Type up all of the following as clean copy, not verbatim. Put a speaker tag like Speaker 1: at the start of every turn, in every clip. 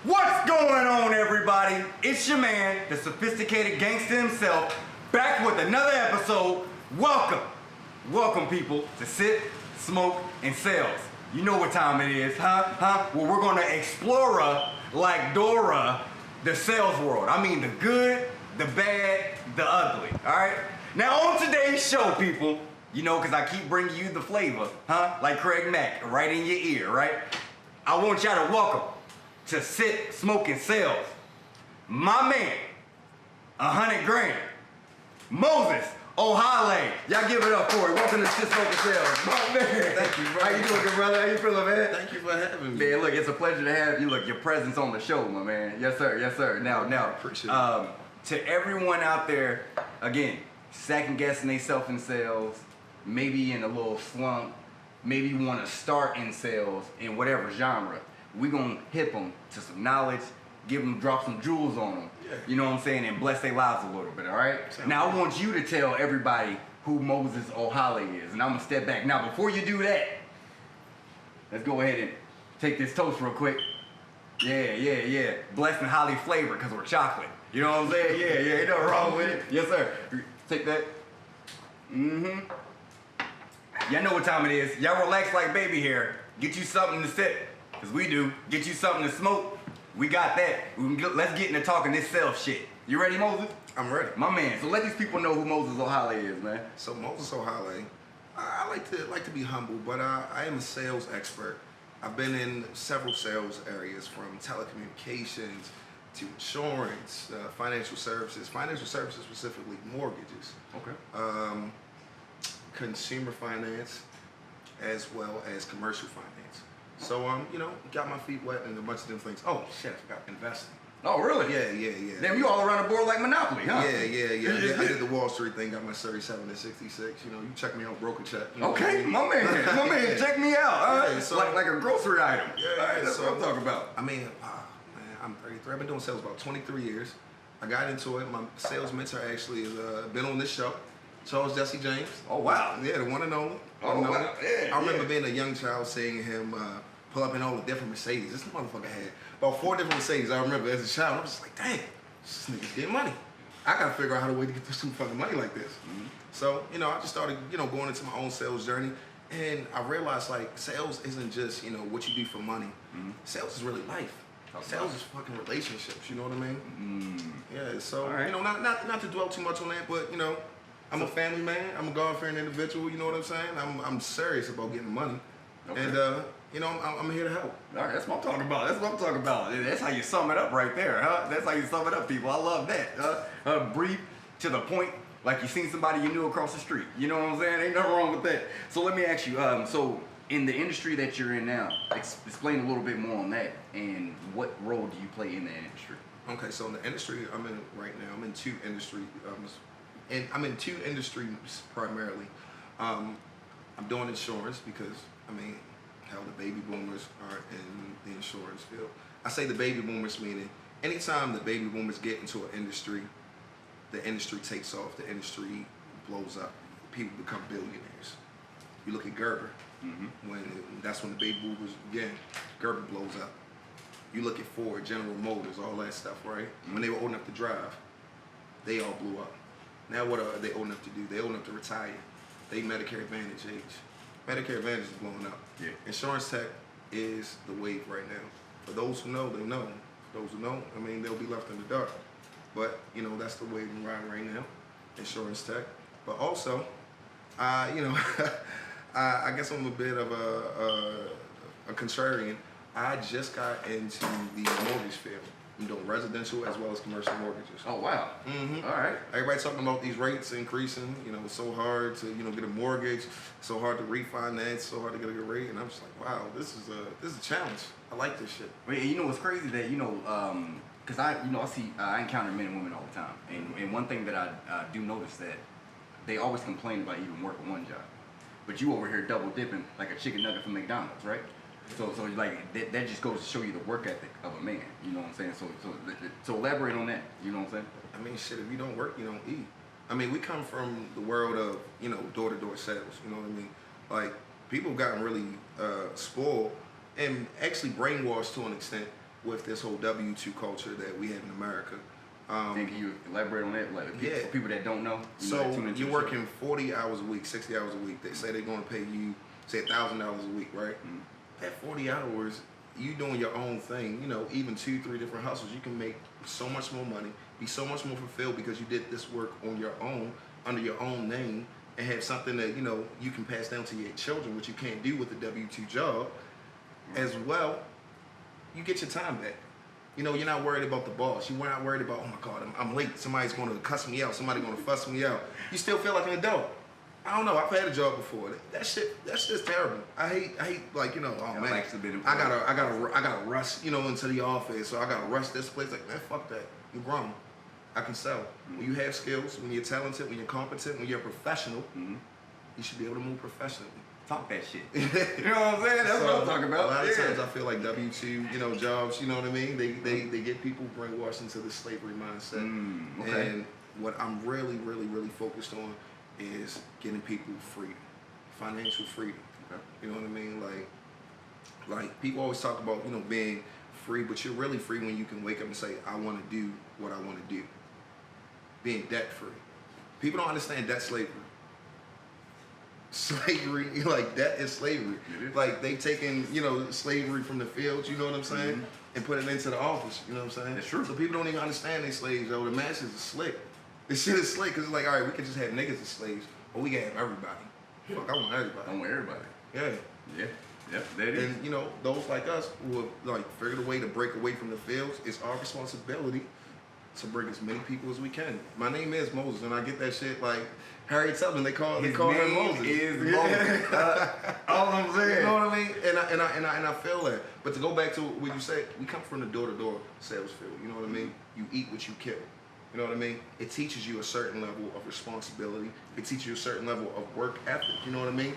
Speaker 1: What's going on, everybody? It's your man, the sophisticated gangster himself, back with another episode. Welcome people to Sip, Smoke, and Sales. You know what time it is, huh? Well, we're gonna explore, like Dora, the sales world. I mean the good, the bad, the ugly, all right? Now on today's show, people, you know, because I keep bringing you the flavor, like Craig Mack, right in your ear, right? I want y'all to welcome to Sip, Smoke, and Sales, my man, 100 grand, Moses Ohale. Y'all give it up for it. Welcome to Sip, Smoke, and Sales. My man.
Speaker 2: Thank you, bro.
Speaker 1: How you doing, good brother? How you feeling, man?
Speaker 2: Thank you for having me.
Speaker 1: Man, look, it's a pleasure to have you. Look, your presence on the show, my man. Yes, sir. Yes, sir. Now,
Speaker 2: Appreciate it.
Speaker 1: to everyone out there, again, second guessing themselves in sales, maybe in a little slump, maybe want to start in sales in whatever genre, we gonna hit them to some knowledge, drop some jewels on them.
Speaker 2: Yeah.
Speaker 1: You know what I'm saying, and bless their lives a little bit. All right. Now I want you to tell everybody who Moses Ohale is, and I'm gonna step back. Now before you do that, let's go ahead and take this toast real quick. Yeah. Blessed and highly flavored because we're chocolate. You know what I'm saying? Yeah. Ain't nothing wrong with it. Yes, sir. Take that. Y'all know what time it is. Y'all relax like baby hair. Get you something to sip, because we do. Get you something to smoke. We got that. Let's get into talking this self shit. You ready, Moses?
Speaker 2: I'm ready.
Speaker 1: My man. So let these people know who Moses Ohale is, man.
Speaker 2: So Moses Ohale, I like to be humble, but I am a sales expert. I've been in several sales areas, from telecommunications to insurance, financial services specifically mortgages.
Speaker 1: Okay.
Speaker 2: Consumer finance, as well as commercial finance. So got my feet wet in a bunch of different things. Oh shit, I forgot investing.
Speaker 1: Oh, really?
Speaker 2: Yeah.
Speaker 1: Damn, you all around the board like Monopoly, huh?
Speaker 2: Yeah. I did the Wall Street thing, got my 37 and 66. You know, you check me out, broker check. You know
Speaker 1: Okay,
Speaker 2: what I mean?
Speaker 1: my man, check me out.
Speaker 2: Yeah, so-
Speaker 1: like a grocery item.
Speaker 2: Yeah,
Speaker 1: All right, that's
Speaker 2: so-
Speaker 1: what I'm talking about.
Speaker 2: I mean, man, I'm 33. I've been doing sales about 23 years. I got into it. My sales mentor actually has been on this show, Charles Jesse James.
Speaker 1: Oh, wow.
Speaker 2: Yeah, the one and only.
Speaker 1: Oh, wow. Yeah,
Speaker 2: I remember being a young child seeing him pull up in all the different Mercedes. This motherfucker had about 4 different Mercedes. I remember as a child. I was just like, dang, this nigga's getting money. I gotta figure out how to way to get some fucking money like this. So, I just started, going into my own sales journey. And I realized, like, sales isn't just, what you do for money. Sales is really life. Sales is fucking relationships, you know what I mean? Yeah, so,
Speaker 1: right.
Speaker 2: Not to dwell too much on that, but, I'm a family man. I'm a God-fearing individual, you know what I'm saying? I'm serious about getting money.
Speaker 1: Okay.
Speaker 2: And, I'm here to help.
Speaker 1: All right, that's what I'm talking about. That's how you sum it up right there, huh? That's how you sum it up, people. I love that. Brief, to the point, like you seen somebody you knew across the street. You know what I'm saying? Ain't nothing wrong with that. So let me ask you, so in the industry that you're in now, explain a little bit more on that, and what role do you play in that industry?
Speaker 2: Okay, so in the industry I'm in right now, I'm in two industries primarily. I'm doing insurance because, hell, the baby boomers are in the insurance field. I say the baby boomers meaning anytime the baby boomers get into an industry, the industry takes off, the industry blows up, people become billionaires. You look at Gerber, that's when the baby boomers began. Gerber blows up. You look at Ford, General Motors, all that stuff, right? When they were old enough to drive, they all blew up. Now what are they old enough to do? They old enough to retire. They Medicare Advantage age. Medicare Advantage is blowing up.
Speaker 1: Yeah.
Speaker 2: Insurance tech is the wave right now. For those who know, they know. For those who don't, they'll be left in the dark. But, that's the wave we're riding right now, insurance tech. But also, I guess I'm a bit of a contrarian. I just got into the mortgage field. I'm doing residential as well as commercial mortgages.
Speaker 1: Oh, wow. All right.
Speaker 2: Everybody talking about these rates increasing. It's so hard to get a mortgage, so hard to refinance, so hard to get a good rate. And I'm just like, wow, this is a challenge. I like this shit.
Speaker 1: Well, you know what's crazy that because I encounter men and women all the time, and one thing that I do notice that they always complain about even working one job, but you over here double dipping like a chicken nugget from McDonald's, right? So like that just goes to show you the work ethic of a man. You know what I'm saying? So elaborate on that. You know what I'm saying?
Speaker 2: Shit, if you don't work, you don't eat. We come from the world of door-to-door sales. You know what I mean? Like, people have gotten really spoiled and actually brainwashed to an extent with this whole W-2 culture that we have in America.
Speaker 1: Can you elaborate on that? Like,
Speaker 2: Yeah.
Speaker 1: for people that don't know.
Speaker 2: So you're working 40 hours a week, 60 hours a week. They say they're going to pay you, say $1,000 a week, right? Mm-hmm. At 40 hours, you doing your own thing. You know, even 2-3 different hustles, you can make so much more money, be so much more fulfilled because you did this work on your own, under your own name, and have something that, you know, you can pass down to your children, which you can't do with a W-2 job. As well, you get your time back. You know, you're not worried about the boss. You're not worried about, oh my God, I'm late. Somebody's going to cuss me out. Somebody's going to fuss me out. You still feel like an adult. I don't know. I've had a job before. That's just terrible. I hate like, you know, oh man, I gotta rush, you know, into the office, so I gotta rush this place. Like, man, fuck that. You're grown. I can sell. When you have skills, when you're talented, when you're competent, when you're a professional, you should be able to move professionally.
Speaker 1: Talk that shit. You know what I'm saying? That's what I'm talking about.
Speaker 2: A lot of times I feel like W-2, you know, jobs, you know what I mean? They get people brainwashed into the slavery mindset.
Speaker 1: Okay.
Speaker 2: And what I'm really focused on is getting people freedom, financial freedom. Okay. You know what I mean? Like people always talk about, you know, being free, but you're really free when you can wake up and say, I want to do what I want to do. Being debt free. People don't understand debt slavery. Slavery, like that is slavery. Like they taking, you know, slavery from the fields, you know what I'm saying, and put it into the office, you know what I'm saying.
Speaker 1: That's true.
Speaker 2: So people don't even understand they slaves. Though the masses are slick. This shit is slick because it's like, all right, we can just have niggas as slaves, or we can have everybody. Fuck, I want everybody.
Speaker 1: I want everybody.
Speaker 2: Yeah.
Speaker 1: Yeah, that is.
Speaker 2: And you know, those like us who have like figured a way to break away from the fields, it's our responsibility to bring as many people as we can. My name is Moses, and I get that shit like Harriet Tubman. They call her Moses.
Speaker 1: Is Moses. All I'm saying.
Speaker 2: You know what I mean? And I feel that. But to go back to what you said, we come from the door-to-door sales field. You know what I mean? You eat what you kill. You know what I mean? It teaches you a certain level of responsibility. It teaches you a certain level of work ethic. You know what I mean?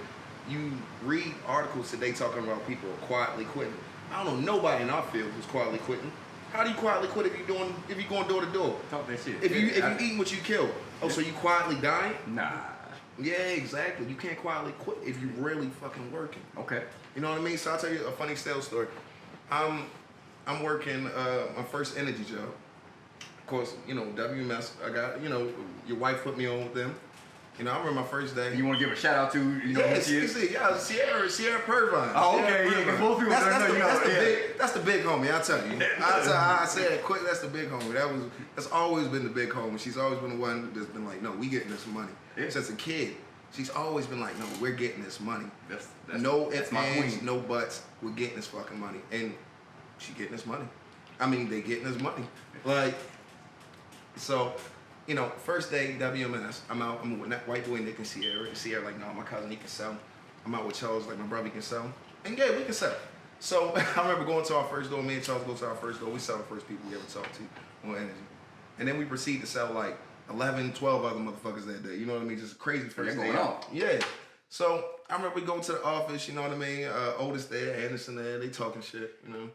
Speaker 2: You read articles today talking about people quietly quitting. I don't know nobody in our field who's quietly quitting. How do you quietly quit if you're going door to door?
Speaker 1: Talk that shit.
Speaker 2: If you eat what you kill. Oh, so you quietly dying?
Speaker 1: Nah.
Speaker 2: Yeah, exactly. You can't quietly quit if you really fucking working.
Speaker 1: Okay.
Speaker 2: You know what I mean? So I'll tell you a funny sales story. I'm working my first energy job. Of course, you know, WMS, I got, you know, your wife put me on with them. You know, I remember my first day.
Speaker 1: You want to give a shout out to, you know,
Speaker 2: yes, yeah, Sierra Purvine.
Speaker 1: Oh, okay, yeah, because most people don't know,
Speaker 2: that's the big homie, I'll tell you. I said it quick, that's the big homie. That's always been the big homie. She's always been the one that's been like, no, we getting this money. Yeah. Since a kid, she's always been like, no, we're getting this money. That's no ifs, ands, no buts, we're getting this fucking money. And she getting this money. I mean, they getting this money. Like, so, you know, first day, WMS, I'm out, I'm with that white boy Nick and Sierra. Sierra like, no, my cousin, he can sell. I'm out with Charles, like, my brother can sell. And yeah, we can sell. So I remember going to our first door, me and Charles go to our first door. We sell the first people we ever talked to on energy. And then we proceed to sell like 11, 12 other motherfuckers that day. You know what I mean? Just crazy first day. Yeah. So I remember we go to the office, you know what I mean? Otis there, Anderson there, they talking shit, you know.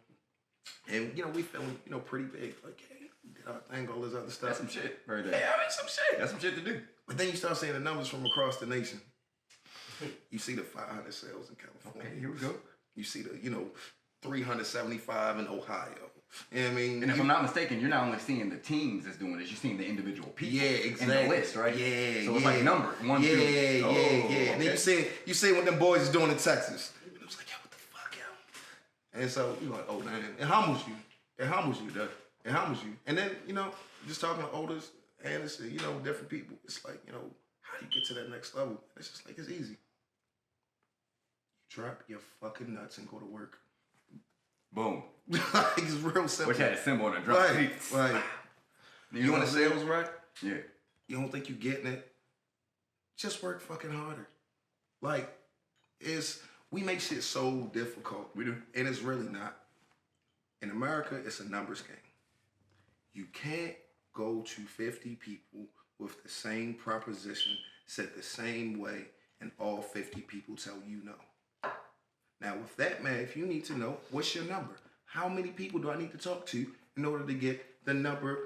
Speaker 2: And, you know, we feeling, you know, pretty big. Like, hey, did our thing, all this other stuff.
Speaker 1: That's some shit right there.
Speaker 2: Yeah, I mean, some shit.
Speaker 1: That's some shit to do.
Speaker 2: But then you start seeing the numbers from across the nation. You see the 500 sales in California.
Speaker 1: Okay, here we go.
Speaker 2: You see the, you know, 375 in Ohio. You know what I mean?
Speaker 1: And if I'm not mistaken, you're not only seeing the teams that's doing this, you're seeing the individual people in the list, right?
Speaker 2: Yeah,
Speaker 1: so it's like numbered. 1, 2.
Speaker 2: Yeah. Okay. And then you see what them boys is doing in Texas. It was like, yo, what the fuck, yo? And so you're like, oh, man, it humbles you. It humbles you. It humbles you. And then, you know, just talking to Otis, Anderson, you know, different people, it's like, you know, how do you get to that next level? It's just like, it's easy. You drop your fucking nuts and go to work.
Speaker 1: Boom.
Speaker 2: Like, it's real simple.
Speaker 1: Which had a symbol on the drop.
Speaker 2: Like, you want a sales right?
Speaker 1: Yeah.
Speaker 2: You don't think you getting it? Just work fucking harder. Like, we make shit so difficult.
Speaker 1: We do.
Speaker 2: And it's really not. In America, it's a numbers game. You can't go to 50 people with the same proposition, said the same way, and all 50 people tell you no. Now, with that math, you need to know, what's your number? How many people do I need to talk to in order to get the number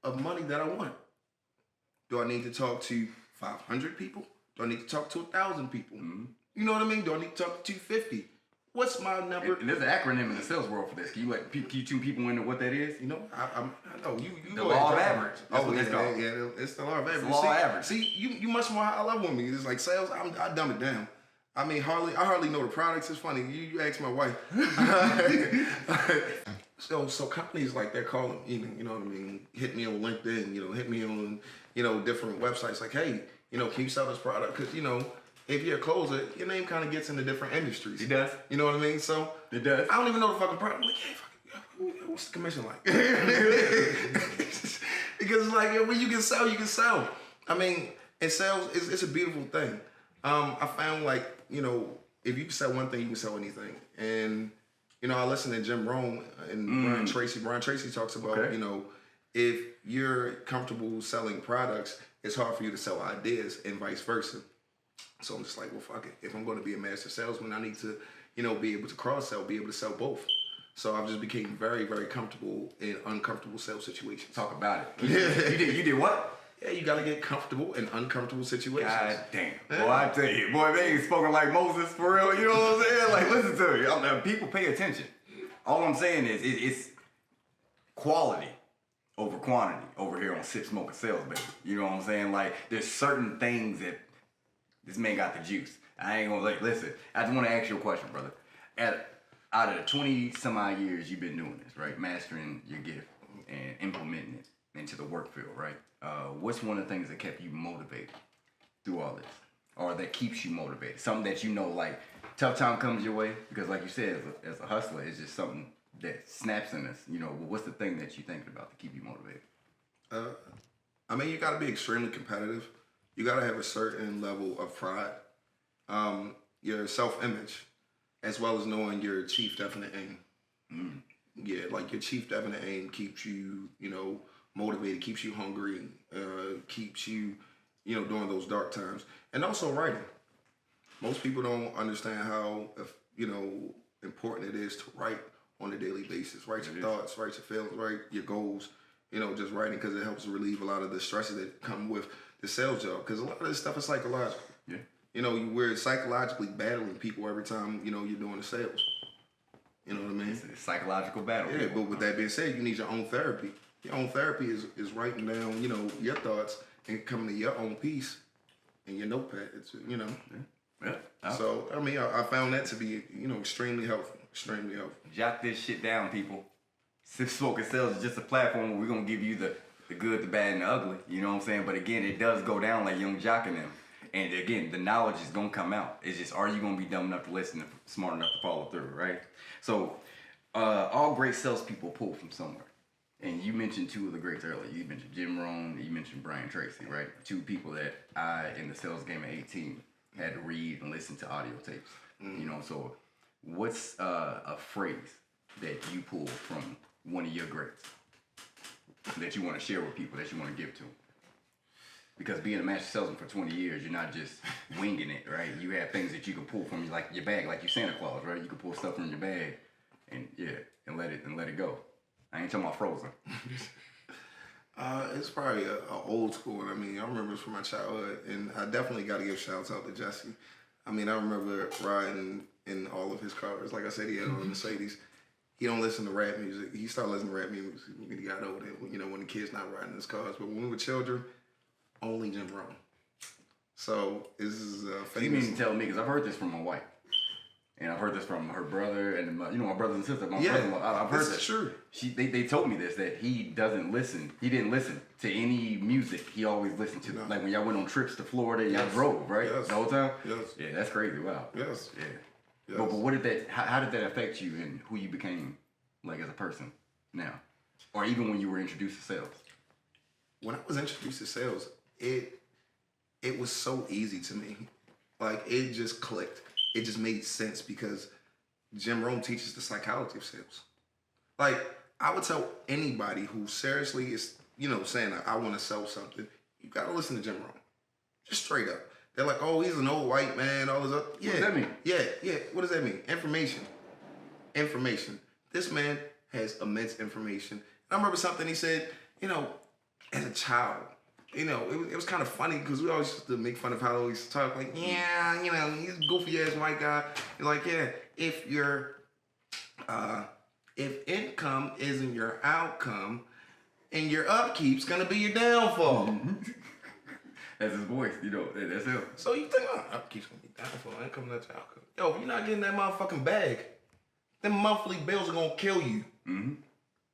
Speaker 2: of money that I want? Do I need to talk to 500 people? Do I need to talk to 1,000 people? Mm-hmm. You know what I mean? Do I need to talk to 250? What's my number?
Speaker 1: And there's an acronym in the sales world for this. Can you tune people into what that is?
Speaker 2: You know, I know you.
Speaker 1: The law of average. That's what it's called.
Speaker 2: Yeah, it's the law of average.
Speaker 1: It's the law of average.
Speaker 2: See, you much more high level than me. It's like sales. I dumb it down. I mean, I hardly know the products. It's funny. You ask my wife. So companies like they're calling, you know what I mean, hit me on LinkedIn, hit me on, different websites like, hey, can you sell this product? Because, if you're a closer, your name kind of gets into different industries.
Speaker 1: It does.
Speaker 2: You know what I mean? So
Speaker 1: it does.
Speaker 2: I don't even know the fucking product. I'm like, hey, what's the commission like? Because it's like, when you can sell, you can sell. I mean, and sales, it's a beautiful thing. I found like, if you can sell one thing, you can sell anything. And, I listen to Jim Rohn and Brian Tracy. Brian Tracy talks about, if you're comfortable selling products, it's hard for you to sell ideas and vice versa. So I'm just like, well, fuck it. If I'm going to be a master salesman, I need to, be able to cross-sell, be able to sell both. So I've just became very, very comfortable in uncomfortable sales situations.
Speaker 1: Talk about it. You did what?
Speaker 2: Yeah, you got to get comfortable in uncomfortable situations.
Speaker 1: God damn. Yeah. Boy, I tell you, they ain't spoken like Moses for real. You know what I'm saying? Like, listen to me. People pay attention. All I'm saying is it's quality over quantity over here on Sip, Smoke, and Sales, baby. You know what I'm saying? Like, there's certain things that this man got the juice. I ain't gonna listen. I just want to ask you a question, brother. Out of the 20 some odd years you've been doing this, right? Mastering your gift and implementing it into the work field, right? What's one of the things that kept you motivated through all this? Or that keeps you motivated? Something that like tough time comes your way? Because like you said, as a hustler, it's just something that snaps in us. What's the thing that you're thinking about to keep you motivated?
Speaker 2: I mean, you got to be extremely competitive. You got to have a certain level of pride, your self-image, as well as knowing your chief definite aim. Yeah, like your chief definite aim keeps you, motivated, keeps you hungry, keeps you, during those dark times. And also writing. Most people don't understand how, important it is to write on a daily basis. Write your thoughts, write your feelings, write your goals. Just writing because it helps relieve a lot of the stresses that come with the sales job. Because a lot of this stuff is psychological.
Speaker 1: Yeah.
Speaker 2: We're psychologically battling people every time, you're doing the sales. You know what I mean?
Speaker 1: It's a psychological battle.
Speaker 2: Yeah, but with that being said, you need your own therapy. Your own therapy is writing down, your thoughts and coming to your own peace in your notepad. It's,
Speaker 1: Yeah.
Speaker 2: So, I mean, I found that to be, extremely helpful. Extremely helpful.
Speaker 1: Jot this shit down, people. Sip, Smoke, and Sales is just a platform where we're going to give you the good, the bad, and the ugly. You know what I'm saying? But again, it does go down like Young Jock and them. And again, the knowledge is going to come out. It's just, are you going to be dumb enough to listen and smart enough to follow through, right? So, all great salespeople pull from somewhere. And you mentioned two of the greats earlier. You mentioned Jim Rohn, you mentioned Brian Tracy, right? Two people that I, in the sales game at 18, had to read and listen to audio tapes. So what's a phrase that you pull from one of your greats that you want to share with people, that you want to give to them? Because being a master salesman for 20 years, you're not just winging it, right? You have things that you can pull from your bag, like you Santa Claus, right? You can pull stuff from your bag and let it go. I ain't talking about Frozen.
Speaker 2: It's probably a old school one. I mean, I remember it's from my childhood, and I definitely got to give shouts out to Jesse. I mean, I remember riding in all of his cars. Like I said, he had on a Mercedes. He don't listen to rap music. He started listening to rap music when he got older, when the kids not riding his cars. But when we were children, only Jim Rohn. So this is famous.
Speaker 1: You mean to tell me, because I've heard this from my wife. And I've heard this from her brother and my brothers and sisters. I've heard this.
Speaker 2: True.
Speaker 1: They told me this, that he didn't listen to any music. He always listened to like when y'all went on trips to Florida, y'all drove, right?
Speaker 2: Yes.
Speaker 1: The whole time?
Speaker 2: Yes.
Speaker 1: Yeah, that's crazy. Wow.
Speaker 2: Yes.
Speaker 1: Yeah.
Speaker 2: Yes.
Speaker 1: But what did that? How did that affect you and who you became, like as a person now, or even when you were introduced to sales?
Speaker 2: When I was introduced to sales, it was so easy to me. Like it just clicked. It just made sense because Jim Rohn teaches the psychology of sales. Like, I would tell anybody who seriously is, saying, I want to sell something, you got to listen to Jim Rohn. Just straight up. They're like, oh, he's an old white man, all this other. Yeah.
Speaker 1: What does that mean?
Speaker 2: Yeah. What does that mean? Information. This man has immense information. I remember something he said, as a child, it was kind of funny because we always used to make fun of how he used to talk like, he's a goofy ass white guy. He's like, yeah, if income isn't your outcome, and your upkeep's gonna be your downfall.
Speaker 1: That's his voice, that's him.
Speaker 2: So you think, upkeep's gonna be downfall, income not your outcome. Yo, if you're not getting that motherfucking bag, them monthly bills are gonna kill you.
Speaker 1: Mm-hmm.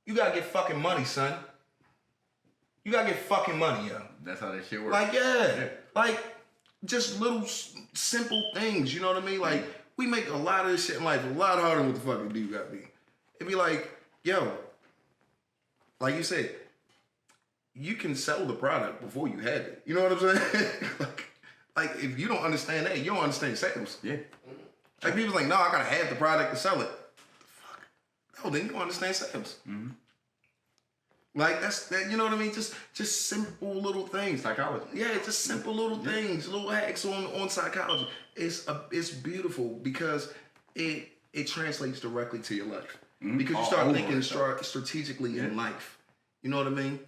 Speaker 2: You gotta get fucking money, son. You gotta get fucking money, yo.
Speaker 1: That's how that shit works.
Speaker 2: Like, yeah. Like, just little simple things, you know what I mean? Like, we make a lot of this shit in life a lot harder than what the fuck it do gotta be. It'd be like, yo, like you said, you can sell the product before you have it. You know what I'm saying? like, if you don't understand that, you don't understand sales.
Speaker 1: Yeah.
Speaker 2: Like, people's like, no, I gotta have the product to sell it. Fuck. No, then you don't understand sales.
Speaker 1: Mm-hmm.
Speaker 2: Like, that, you know what I mean? Just simple little things.
Speaker 1: Psychology.
Speaker 2: Yeah, just simple little things, little hacks on psychology. It's beautiful because it translates directly to your life.
Speaker 1: Mm-hmm.
Speaker 2: Because you start thinking strategically in life. You know what I mean?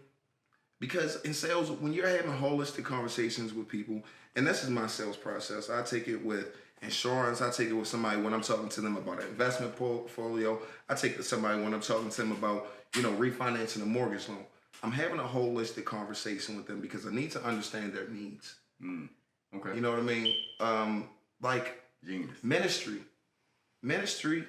Speaker 2: Because in sales, when you're having holistic conversations with people, and this is my sales process, I take it with insurance, I take it with somebody when I'm talking to them about an investment portfolio, I take it with somebody when I'm talking to them about, refinancing a mortgage loan. I'm having a holistic conversation with them because I need to understand their needs.
Speaker 1: Okay.
Speaker 2: You know what I mean? Like,
Speaker 1: genius.
Speaker 2: Ministry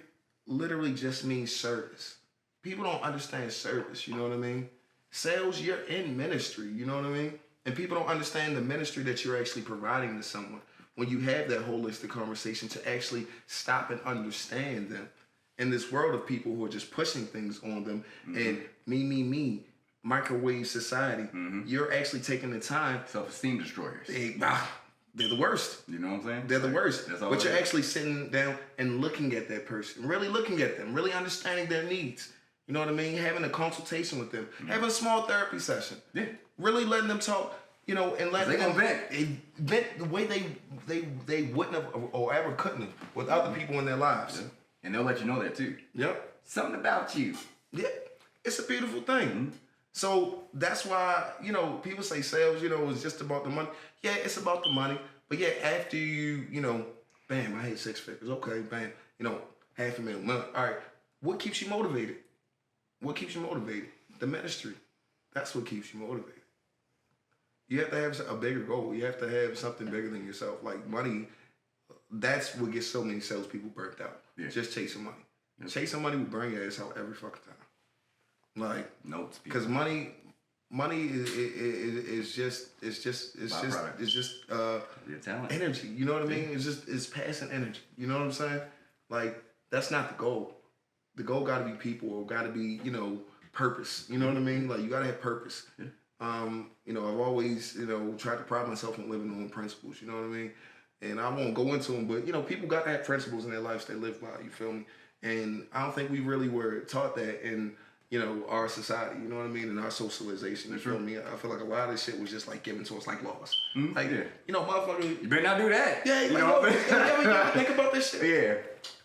Speaker 2: literally just means service. People don't understand service, you know what I mean? Sales, you're in ministry, you know what I mean? And people don't understand the ministry that you're actually providing to someone when you have that holistic conversation to actually stop and understand them. In this world of people who are just pushing things on them and me, microwave society, you're actually taking the time.
Speaker 1: Self-esteem destroyers.
Speaker 2: They're the worst.
Speaker 1: You know what I'm saying?
Speaker 2: They're the worst.
Speaker 1: That's all
Speaker 2: but you're actually sitting down and looking at that person, really looking at them, really understanding their needs. You know what I mean? Having a consultation with them, having a small therapy session.
Speaker 1: Yeah.
Speaker 2: Really letting them talk, and letting them vent the way they wouldn't have or ever couldn't have with other people in their lives.
Speaker 1: Yeah. And they'll let you know that too.
Speaker 2: Yep.
Speaker 1: Something about you.
Speaker 2: Yeah. It's a beautiful thing. So that's why, people say sales, is just about the money. Yeah, it's about the money. But yeah, after you, bam, I hit 6 figures. Okay, bam, $500,000. All right. What keeps you motivated? What keeps you motivated? The ministry. That's what keeps you motivated. You have to have a bigger goal. You have to have something bigger than yourself. Like money, that's what gets so many salespeople burnt out.
Speaker 1: Yeah.
Speaker 2: Just chasing money. Yeah. Chasing money will burn your ass out every fucking time. Like,
Speaker 1: notes.
Speaker 2: Because money is just
Speaker 1: talent.
Speaker 2: energy. You know what I mean? It's passing energy. You know what I'm saying? Like, that's not the goal. The goal got to be people, or got to be, purpose. You know what I mean? Like, you got to have purpose. Yeah. I've always, tried to pride myself on living on principles. You know what I mean? And I won't go into them, but, people got to have principles in their lives they live by. You feel me? And I don't think we really were taught that in, our society. You know what I mean? In our socialization. You feel me? I feel like a lot of this shit was just like given to us like laws. Like, motherfucker.
Speaker 1: You better not do that.
Speaker 2: Yeah, think about this shit.
Speaker 1: Yeah.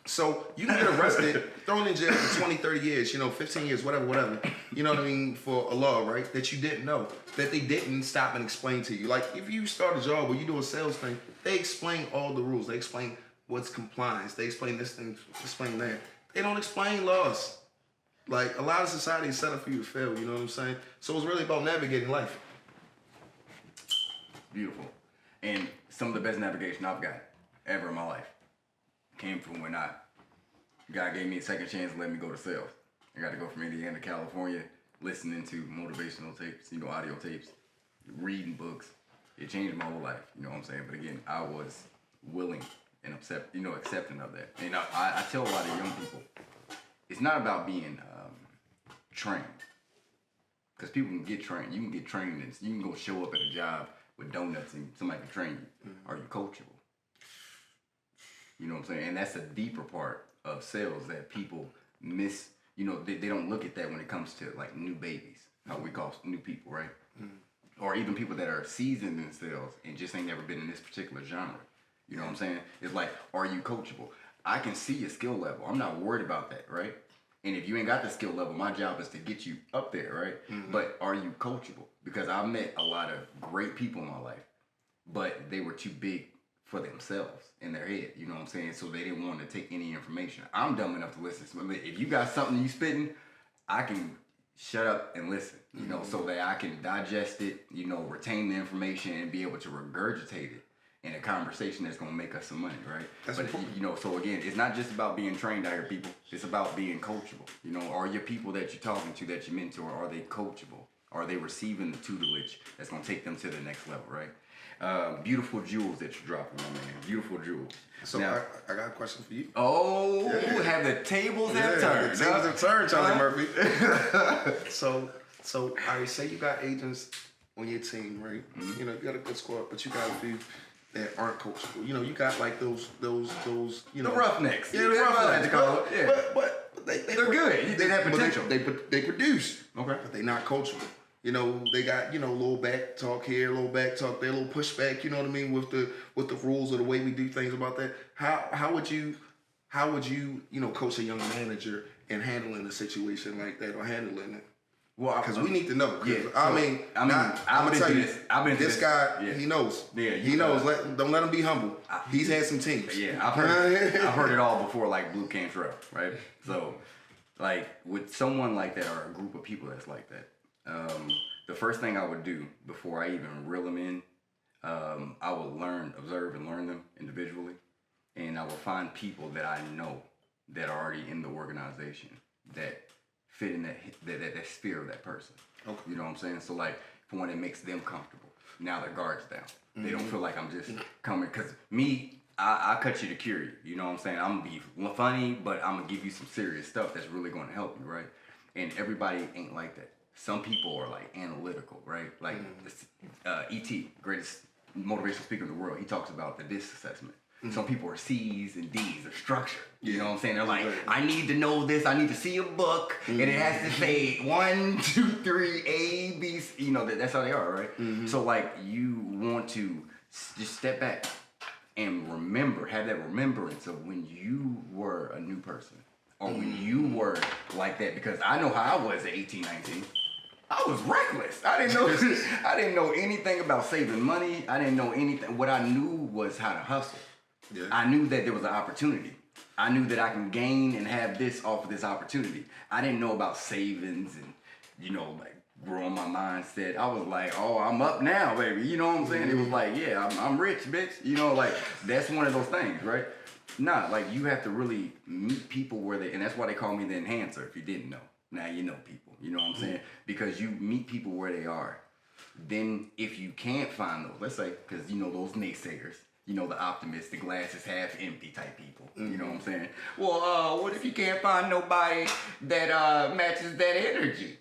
Speaker 2: So you can get arrested, thrown in jail for 20, 30 years, 15 years, whatever, you know what I mean, for a law, right, that you didn't know, that they didn't stop and explain to you. Like, if you start a job or you do a sales thing, they explain all the rules. They explain what's compliance. They explain this thing, explain that. They don't explain laws. Like, a lot of society is set up for you to fail, you know what I'm saying? So it's really about navigating life.
Speaker 1: Beautiful. And some of the best navigation I've got ever in my life came from when God gave me a second chance and let me go to sales. I got to go from Indiana to California, listening to motivational tapes, audio tapes, reading books. It changed my whole life, you know what I'm saying? But again, I was willing and accepting of that. And I tell a lot of young people, it's not about being trained. Because people can get trained. You can get trained and you can go show up at a job with donuts and somebody can train you. Mm-hmm. Are you coachable? You know what I'm saying? And that's a deeper part of sales that people miss. They don't look at that when it comes to like new babies, how we call new people, right? Mm-hmm. Or even people that are seasoned in sales and just ain't never been in this particular genre. You know what I'm saying? It's like, are you coachable? I can see your skill level. I'm not worried about that, right? And if you ain't got the skill level, my job is to get you up there, right? Mm-hmm. But are you coachable? Because I've met a lot of great people in my life, but they were too big for themselves in their head. You know what I'm saying? So they didn't want to take any information. I'm dumb enough to listen. So if you got something you spitting, I can shut up and listen. You know, so that I can digest it. You know, retain the information and be able to regurgitate it in a conversation that's gonna make us some money, right?
Speaker 2: That's
Speaker 1: but
Speaker 2: important.
Speaker 1: you know, so again, it's not just about being trained out here, people. It's about being coachable. You know, are your people that you're talking to, that you mentor, are they coachable? Are they receiving the tutelage that's gonna take them to the next level, right? Beautiful jewels that you're dropping, my man. Beautiful jewels.
Speaker 2: So
Speaker 1: now,
Speaker 2: I got a question for you.
Speaker 1: oh, have the tables have turned.
Speaker 2: The tables have turned, Charlie Murphy. So I say you got agents on your team, right? Mm-hmm. You know, you got a good squad, but you got a few that aren't coachable. You know, you got like those, you know,
Speaker 1: the roughnecks.
Speaker 2: Yeah, the roughnecks. But
Speaker 1: they're good. They have potential.
Speaker 2: They produce.
Speaker 1: Okay.
Speaker 2: But they're not coachable. You know, they got, you know, a little back talk here, a little back talk there, a little pushback, you know what I mean, with the rules or the way we do things about that. How would you, you know, coach a young manager in handling a situation like that or handling it?
Speaker 1: Well,
Speaker 2: because we need to know.
Speaker 1: Yeah,
Speaker 2: I'm gonna tell you, this guy,
Speaker 1: yeah.
Speaker 2: he knows.
Speaker 1: Yeah,
Speaker 2: he knows. Don't let him be humble. He's had some teams.
Speaker 1: Yeah, I've heard it all before, like Blue Cantrell, right? So, like with someone like that or a group of people that's like that, the first thing I would do before I even reel them in, I would observe and learn them individually, and I will find people that I know that are already in the organization that fit in that sphere of that person. Okay. You know what I'm saying? So like, for when it makes them comfortable, now their guard's down. Mm-hmm. They don't feel like I'm just coming, because I cut you to cure you. You know what I'm saying? I'm gonna be funny, but I'm gonna give you some serious stuff that's really gonna help you, right? And everybody ain't like that. Some people are like analytical, right? Like E.T., greatest motivational speaker in the world, he talks about the DISC assessment. Some people are C's and D's, they're structured. You know what I'm saying? They're like, I need to know this, I need to see a book, and it has to say 1, 2, 3, A, B, C. You know, that's how they are, right? So like, you want to just step back and have that remembrance of when you were a new person, or when you were like that, because I know how I was at 18, 19. I was reckless. I didn't know anything about saving money. I didn't know anything. What I knew was how to hustle. Yeah. I knew that there was an opportunity. I knew that I can gain and have this off of this opportunity. I didn't know about savings and, you know, like growing my mindset. I was like, oh, I'm up now, baby. You know what I'm saying? It was like, yeah, I'm rich, bitch. You know, like, that's one of those things, right? Nah, like, you have to really meet people where and that's why they call me the enhancer, if you didn't know. Now you know people, you know what I'm saying? Because you meet people where they are. Then if you can't find those, let's say, because you know those naysayers, you know, the optimists, the glass is half empty type people, you know what I'm saying? Well, what if you can't find nobody that matches that energy?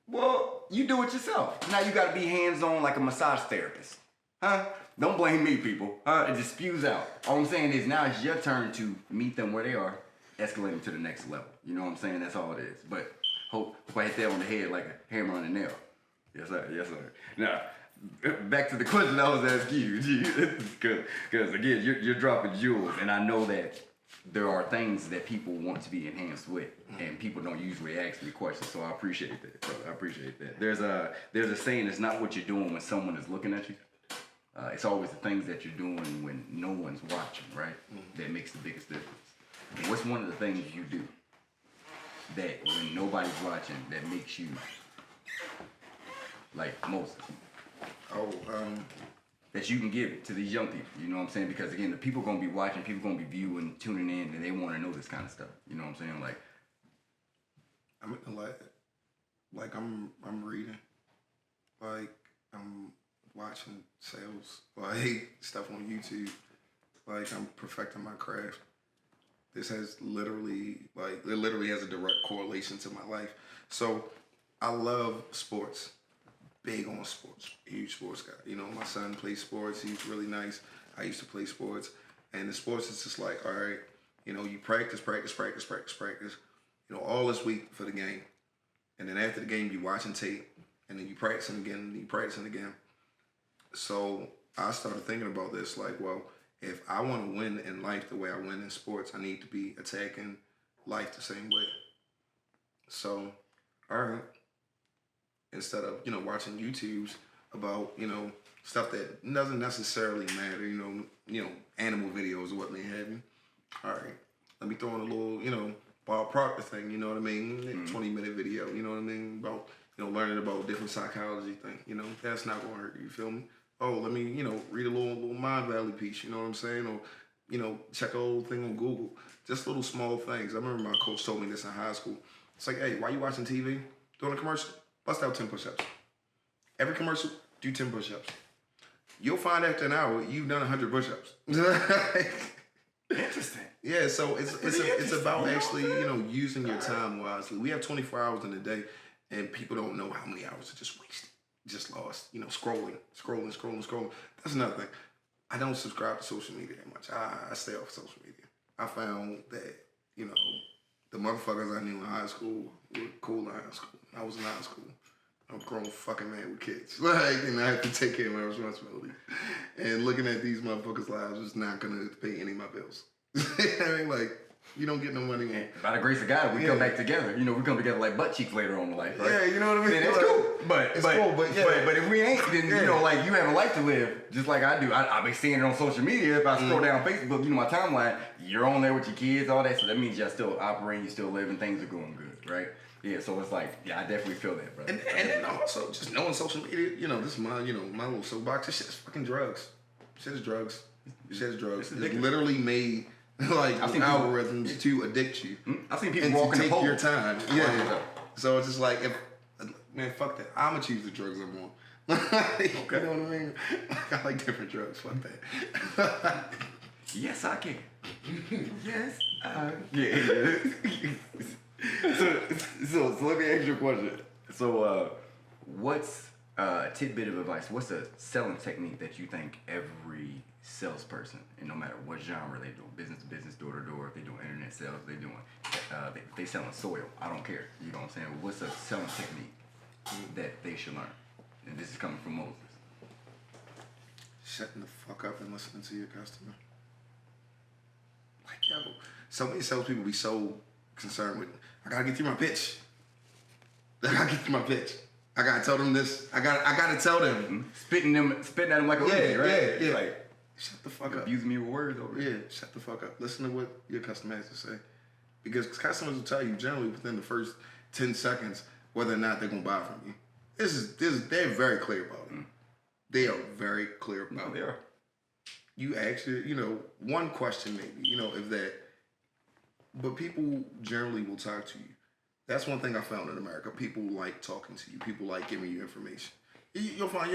Speaker 1: Well, you do it yourself. Now you got to be hands-on like a massage therapist, huh? Don't blame me, people. It just spews out. All I'm saying is now it's your turn to meet them where they are, escalate them to the next level. You know what I'm saying? That's all it is. But hope I hit that on the head like a hammer on a nail. Yes, sir. Yes, sir. Now, back to the question I was asking you. Because again, you're dropping jewels, and I know that there are things that people want to be enhanced with, and people don't usually ask me questions. So I appreciate that, brother. I appreciate that. There's a saying: it's not what you're doing when someone is looking at you. It's always the things that you're doing when no one's watching, right? That makes the biggest difference. What's one of the things you do that when nobody's watching that makes you like Moses? That you can give it to these young people, you know what I'm saying? Because again, the people gonna be watching, people gonna be viewing, tuning in, and they want to know this kind of stuff. You know what I'm saying? Like,
Speaker 2: like I'm reading, like I'm watching sales, like stuff on YouTube, like I'm perfecting my craft. This has literally has a direct correlation to my life. So I love sports. Big on sports, huge sports guy. You know, my son plays sports. He's really nice. I used to play sports, and the sports is just like, all right, you know, you practice. You know, all this week for the game, and then after the game, you watching tape, and then you practicing again, and you practicing again. So I started thinking about this, like, well, if I want to win in life the way I win in sports, I need to be attacking life the same way. So, all right. Instead of, you know, watching YouTubes about, you know, stuff that doesn't necessarily matter. You know, animal videos or what may have you. All right, let me throw in a little, Bob Proctor thing. You know what I mean? 20-minute video. You know what I mean? About learning about different psychology thing. That's not gonna hurt you. You feel me? Oh, let me read a little Mind Valley piece. You know what I'm saying? Or check a little thing on Google. Just little small things. I remember my coach told me this in high school. It's like, hey, while you watching TV, doing a commercial, bust out 10 push-ups. Every commercial, do 10 push-ups. You'll find after an hour, you've done 100 push-ups.
Speaker 1: Interesting.
Speaker 2: Yeah, so it's about actually, using your time wisely. We have 24 hours in a day, and people don't know how many hours are just wasted, just lost, scrolling. That's another thing. I don't subscribe to social media that much. I stay off social media. I found that, the motherfuckers I knew in high school were cool in high school. I was in high school. I'm a grown fucking man with kids. And I have to take care of my responsibilities. And looking at these motherfuckers' lives is not gonna pay any of my bills. I mean, you don't get no money.
Speaker 1: By the grace of God, we come back together. We come together like butt cheeks later on in life, right?
Speaker 2: Yeah, you know what I mean?
Speaker 1: Then it's cool. But if we ain't, then you have a life to live, just like I do. I be seeing it on social media. If I scroll down Facebook, my timeline, you're on there with your kids, all that. So that means you're still operating, you're still living, things are going good, right? Yeah, so it's I definitely feel that, brother.
Speaker 2: And then also, just knowing social media, this is my little soapbox. This shit's fucking drugs. Shit is drugs. It's literally made algorithms to addict you.
Speaker 1: I've seen people
Speaker 2: and
Speaker 1: walking
Speaker 2: to
Speaker 1: the
Speaker 2: take
Speaker 1: pole.
Speaker 2: your time. Yeah. So it's just man, fuck that. I'ma choose the drugs I'm on. Okay. You know what I mean? I like different drugs. Fuck that.
Speaker 1: Yes, I can. Yes, yeah. So let me ask you a question. So, what's a tidbit of advice? What's a selling technique that you think every salesperson, and no matter what genre they do, business to business, door to door, if they doing internet sales, they doing, they selling soil. I don't care. You know what I'm saying? What's a selling technique that they should learn? And this is coming from Moses.
Speaker 2: Shutting the fuck up and listening to your customer. So many salespeople be so concerned with, I gotta get through my pitch. I gotta tell them this. I gotta tell them.
Speaker 1: Spitting at them like a Uzi, right?
Speaker 2: Yeah. Shut the fuck up.
Speaker 1: Abusing me with words over here.
Speaker 2: Yeah, shut the fuck up. Listen to what your customer has to say. Because customers will tell you generally within the first 10 seconds whether or not they're gonna buy from you. They're very clear about it. They are very clear about it.
Speaker 1: They are.
Speaker 2: You actually, one question maybe, if that. But people generally will talk to you. That's one thing I found in America. People like talking to you. People like giving you information. You'll find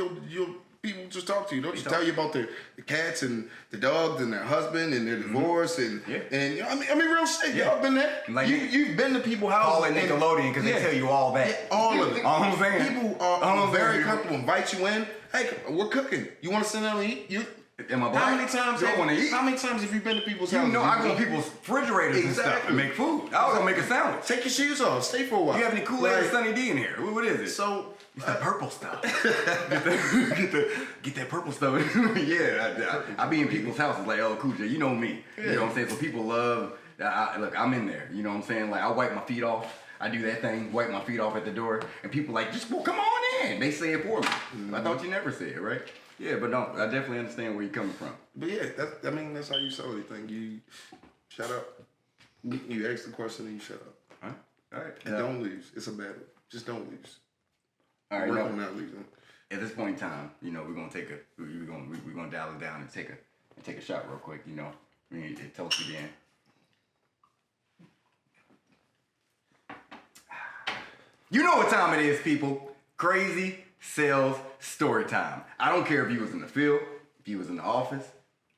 Speaker 2: people just talk to you. They'll just tell you about the cats and the dogs and their husband and their divorce and I mean real shit.
Speaker 1: Yeah.
Speaker 2: Y'all been there. You've been to people's houses.
Speaker 1: Call it Nickelodeon because they tell you all that.
Speaker 2: Yeah, all of it.
Speaker 1: All I'm saying.
Speaker 2: People are very comfortable. Invite you in. Hey, we're cooking. You want to sit down and eat?
Speaker 1: Am I black?
Speaker 2: How many times?
Speaker 1: You want to eat?
Speaker 2: How many times have you been to people's houses?
Speaker 1: I go to people's refrigerators and stuff and make food. I was gonna make a sandwich.
Speaker 2: Take your shoes off. Stay for a while.
Speaker 1: You have any Kool-Aid or Sunny D in here? What is it?
Speaker 2: So
Speaker 1: it's the purple stuff. get that purple stuff. Yeah, I be in people's houses like, oh, Cool J, you know me. You know what I'm saying? So people love. Look, I'm in there. You know what I'm saying? Like I wipe my feet off. I do that thing, wipe my feet off at the door, and people like, just come on in. They say it for me. I thought you never said it, right? Yeah, but no, I definitely understand where you're coming from.
Speaker 2: But yeah, that's how you sell anything. You shut up. You ask the question and you shut up.
Speaker 1: All right.
Speaker 2: And don't lose. It's a battle. Just don't lose.
Speaker 1: All right.
Speaker 2: Work on not losing.
Speaker 1: At this point in time, we're gonna we're gonna dial it down and take a shot real quick. Toast again. You know what time it is, people. Crazy sales story time. I don't care if you was in the field, if you was in the office,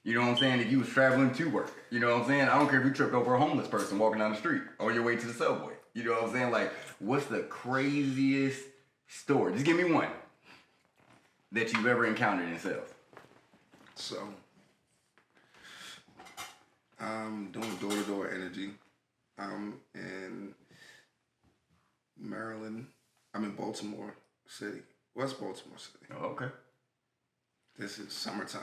Speaker 1: you know what I'm saying, if you was traveling to work, you know what I'm saying, I don't care if you tripped over a homeless person walking down the street on your way to the subway, you know what I'm saying, like, what's the craziest story? Just give me one that you've ever encountered in sales.
Speaker 2: So, I'm doing door-to-door energy. I'm in Maryland. I'm in Baltimore City. West Baltimore City.
Speaker 1: Oh, okay.
Speaker 2: This is summertime.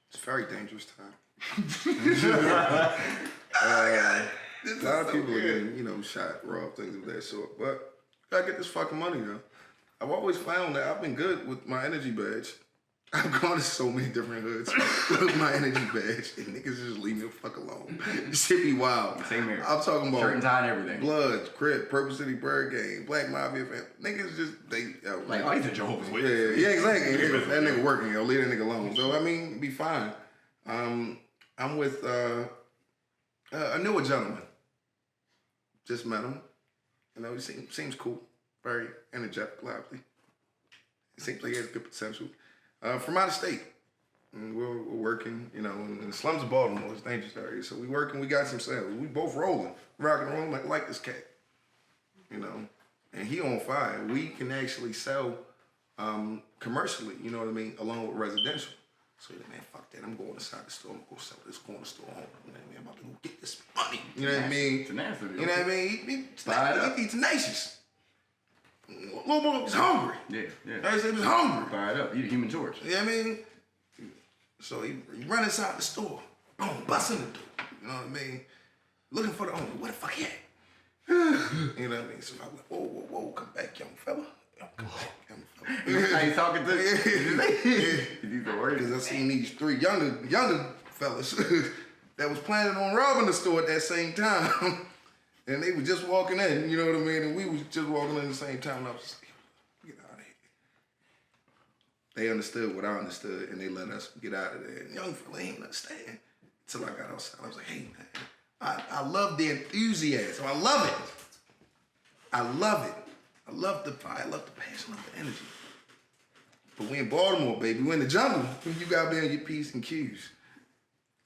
Speaker 2: It's a very dangerous time. A lot of people are getting, shot, robbed, things of that sort. But you gotta get this fucking money, though. I've always found that I've been good with my energy badge. I've gone to so many different hoods with my energy badge, and niggas just leave me the fuck alone. Shit be wild.
Speaker 1: Same here.
Speaker 2: I'm talking about
Speaker 1: shirt and tie and everything.
Speaker 2: Bloods, Crip, Purple City Bird Gang, Black Mafia fam. Niggas just
Speaker 1: Like, oh, he's a Jehovah's
Speaker 2: yeah,
Speaker 1: Witness.
Speaker 2: yeah, exactly. That nigga working, yo. Leave that nigga alone. So I mean, be fine. I'm with a newer gentleman. Just met him. You know, he seems cool, very energetic, lively. It seems like he has good potential. From out of state. And we're working, you know, in the slums of Baltimore, it's a dangerous area. So we working, we got some sales. We both rolling, rocking and rolling like this cat. You know, and he on fire. We can actually sell commercially, you know what I mean, along with residential. So he's like, man, fuck that. I'm going inside the store. I'm going to sell this corner store home. You know what I mean? I'm about to go get this money. You know what I mean?
Speaker 1: Tenacity.
Speaker 2: You know what I mean? He's tenacious. Little boy was hungry.
Speaker 1: Yeah.
Speaker 2: I said he was hungry.
Speaker 1: Fired up. He's a human torch.
Speaker 2: You know what I mean? So he run inside the store. Boom, busting the door. You know what I mean? Looking for the owner. Where the fuck he at? You know what I mean? So I was like, whoa, come back, young fella. Come back, young fella.
Speaker 1: How you talking to?
Speaker 2: Because I seen these three younger fellas that was planning on robbing the store at that same time. And they were just walking in, you know what I mean? And we was just walking in at the same time. And I was just like, get out of here. They understood what I understood, and they let us get out of there. And young fella ain't understand. Until I got outside, I was like, hey, man, I love the enthusiasm. I love it. I love the fire. I love the passion. I love the energy. But we in Baltimore, baby. We in the jungle. You got to be on your P's and Q's.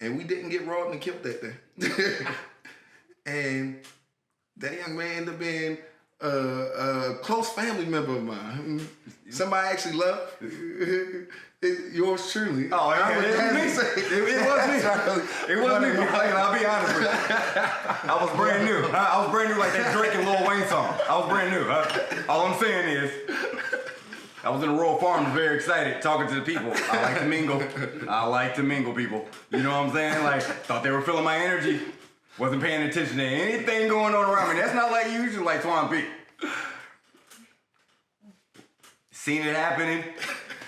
Speaker 2: And we didn't get robbed and killed that day. And that young man ended up being a close family member of mine. Somebody I actually loved. Yours truly.
Speaker 1: Oh, yeah, it was me. It was me. I'll be honest with you. I was brand new. I was brand new like that Drake and Lil Wayne song. I was brand new. All I'm saying is, I was in a rural farm, very excited, talking to the people. I like to mingle people. You know what I'm saying? Like, thought they were feeling my energy. Wasn't paying attention to anything going on around me. That's not like usual, like Swan Peak. Seen it happening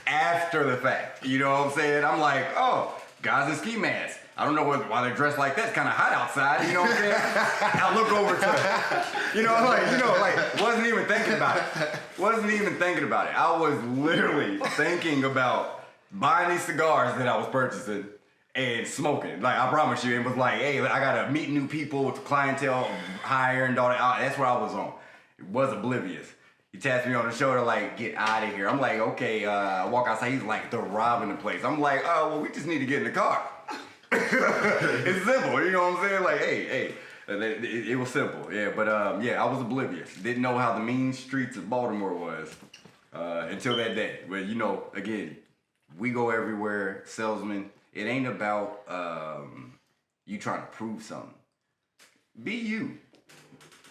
Speaker 1: after the fact. You know what I'm saying? I'm like, oh, guys in ski masks. I don't know why they're dressed like that. It's kind of hot outside. You know what I'm saying? I look over to, wasn't even thinking about it. I was literally thinking about buying these cigars that I was purchasing and smoking. Like, I promise you, it was like, hey, I gotta meet new people with the clientele higher and all that. That's what I was on. It was oblivious. He tapped me on the shoulder like, get out of here. I'm like, okay, I walk outside. He's like, they're robbing the place. I'm like, oh, well, we just need to get in the car. It's simple, you know what I'm saying? Like, hey. It was simple, yeah. But I was oblivious. Didn't know how the mean streets of Baltimore was until that day. But you know, again, we go everywhere, salesmen. It ain't about you trying to prove something. Be you.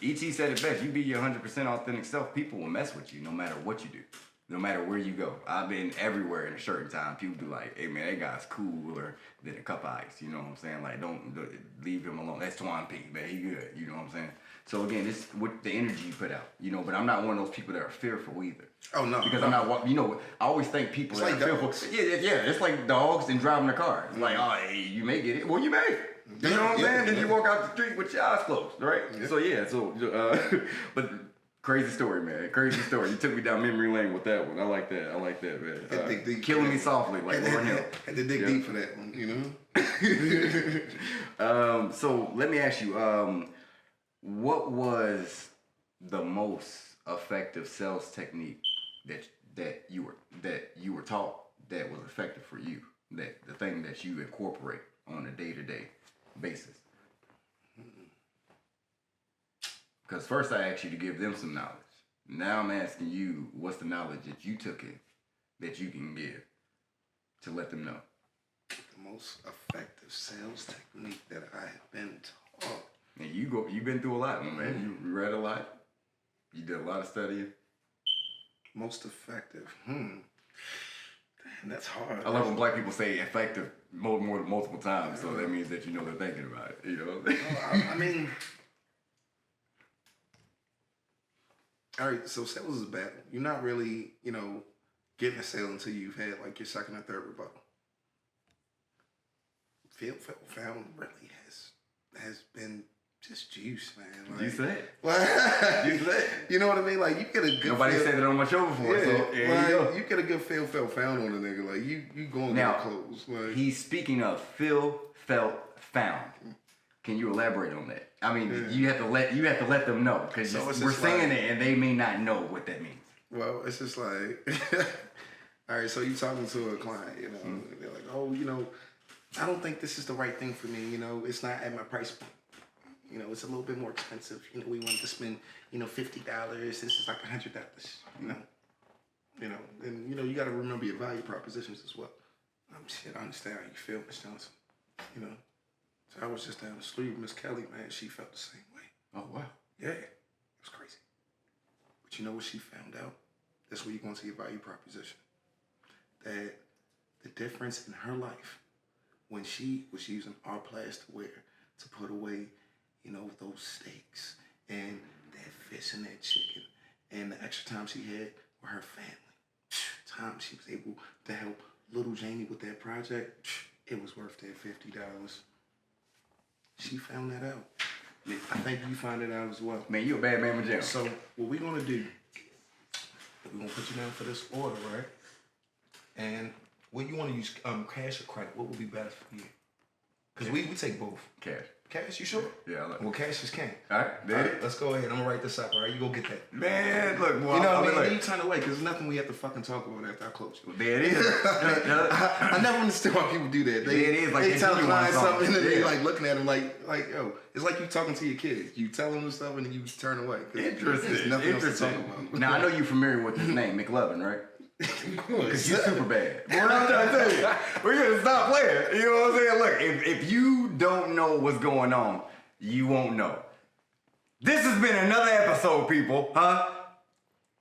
Speaker 1: E.T. said it best. You be your 100% authentic self. People will mess with you no matter what you do, no matter where you go. I've been everywhere in a certain time. People be like, hey man, that guy's cooler than a cup of ice. You know what I'm saying? Like, don't leave him alone. That's Twan P, man. He good. You know what I'm saying? So again, this with the energy you put out. You know, but I'm not one of those people that are fearful either.
Speaker 2: Oh no.
Speaker 1: Because I'm not. You know, I always think people
Speaker 2: it's
Speaker 1: that
Speaker 2: like
Speaker 1: are fearful.
Speaker 2: Dogs.
Speaker 1: Yeah. It's like dogs and driving a car. It's like, oh, hey, you may get it. Well, you may. You know what I'm saying? Then you walk out the street with your eyes closed, right?
Speaker 2: Yeah.
Speaker 1: But crazy story, man. Crazy story. You took me down memory lane with that one. I like that, man. Killing me softly, like Lauryn Hill.
Speaker 2: Had to dig deep for that one, you know?
Speaker 1: So let me ask you, what was the most effective sales technique that you were taught that was effective for you? That the thing that you incorporate on a day-to-day basis? Because first I asked you to give them some knowledge. Now I'm asking you, what's the knowledge that you took in that you can give to let them know?
Speaker 2: The most effective sales technique that I have been taught.
Speaker 1: And you've been through a lot, man. You read a lot. You did a lot of studying.
Speaker 2: Most effective. Damn, that's hard.
Speaker 1: I love when black people say effective more than multiple times, so that means that you know they're thinking about it. You know.
Speaker 2: I mean, All right, so sales is a battle. You're not really, getting a sale until you've had like your second or third rebuttal. Found really has been just juice, man. Like,
Speaker 1: You said.
Speaker 2: Like,
Speaker 1: You said.
Speaker 2: you know what I mean? Like you get a good.
Speaker 1: Nobody
Speaker 2: feel,
Speaker 1: said it on my show before,
Speaker 2: yeah,
Speaker 1: so there you go.
Speaker 2: you get a good feel found on a nigga. Like you going
Speaker 1: Now,
Speaker 2: get close. Like
Speaker 1: He's speaking of feel, felt, found. Can you elaborate on that? I mean, you have to let them know because
Speaker 2: So it's
Speaker 1: we're
Speaker 2: just
Speaker 1: saying
Speaker 2: like-
Speaker 1: it and they may not know what that means.
Speaker 2: well, it's just like, all right. So you talking to a client, and they're like, oh, I don't think this is the right thing for me. It's not at my price point. It's a little bit more expensive. We wanted to spend, $50. This is like $100. And you got to remember your value propositions as well. I understand how you feel, Miss Johnson. So I was just down the street with Miss Kelly, man. She felt the same way.
Speaker 1: Oh wow.
Speaker 2: Yeah, it was crazy. But you know what she found out? That's where you're going to your value proposition. That the difference in her life when she was using our plasticware to put away, those steaks and that fish and that chicken and the extra time she had with her family. Time she was able to help little Jamie with that project, it was worth that $50. She found that out. I think you find it out as well.
Speaker 1: Man, you a bad man with jail.
Speaker 2: So what we're gonna do, we're gonna put you down for this order, right? And when you wanna use cash or credit, what would be better for you? Because we take both.
Speaker 1: Cash.
Speaker 2: Cash, you sure?
Speaker 1: Yeah, I like
Speaker 2: Well, cash is king.
Speaker 1: All right, there it is.
Speaker 2: Let's go ahead. I'm gonna write this up, all right? You go get that.
Speaker 1: Man, look, boy,
Speaker 2: You know
Speaker 1: I
Speaker 2: what
Speaker 1: mean,
Speaker 2: I mean?
Speaker 1: look,
Speaker 2: You turn away because there's nothing we have to fucking talk about after I close.
Speaker 1: there it is.
Speaker 2: I never understood why people do that.
Speaker 1: Yeah, it is like
Speaker 2: they
Speaker 1: they
Speaker 2: tell
Speaker 1: do you
Speaker 2: clients
Speaker 1: want
Speaker 2: something and then
Speaker 1: something.
Speaker 2: they
Speaker 1: Yeah.
Speaker 2: like looking at them like yo, it's like you talking to your kids. You tell them stuff and then you turn away. 'Cause
Speaker 1: Interesting.
Speaker 2: There's nothing else to talk
Speaker 1: Interesting.
Speaker 2: about.
Speaker 1: Now I know you're familiar with his name, McLovin, right?
Speaker 2: Of course.
Speaker 1: Because you're super bad. But what I'm trying to tell you, we're gonna stop playing. You know what I'm saying? Look, if you don't know what's going on, you won't know. This has been another episode, people, huh?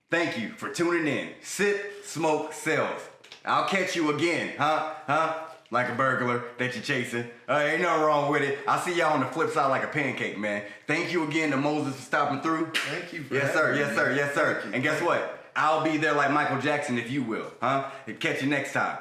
Speaker 1: Thank you for tuning in. Sip, smoke, sales. I'll catch you again, huh? Like a burglar that you're chasing. Ain't nothing wrong with it. I'll see y'all on the flip side like a pancake, man. Thank you again to Moses for stopping through.
Speaker 2: Thank you for
Speaker 1: Yes, sir.
Speaker 2: having
Speaker 1: Yes,
Speaker 2: me.
Speaker 1: sir. Yes, sir.
Speaker 2: Thank you.
Speaker 1: And guess what? I'll be there like Michael Jackson if you will, huh? Catch you next time.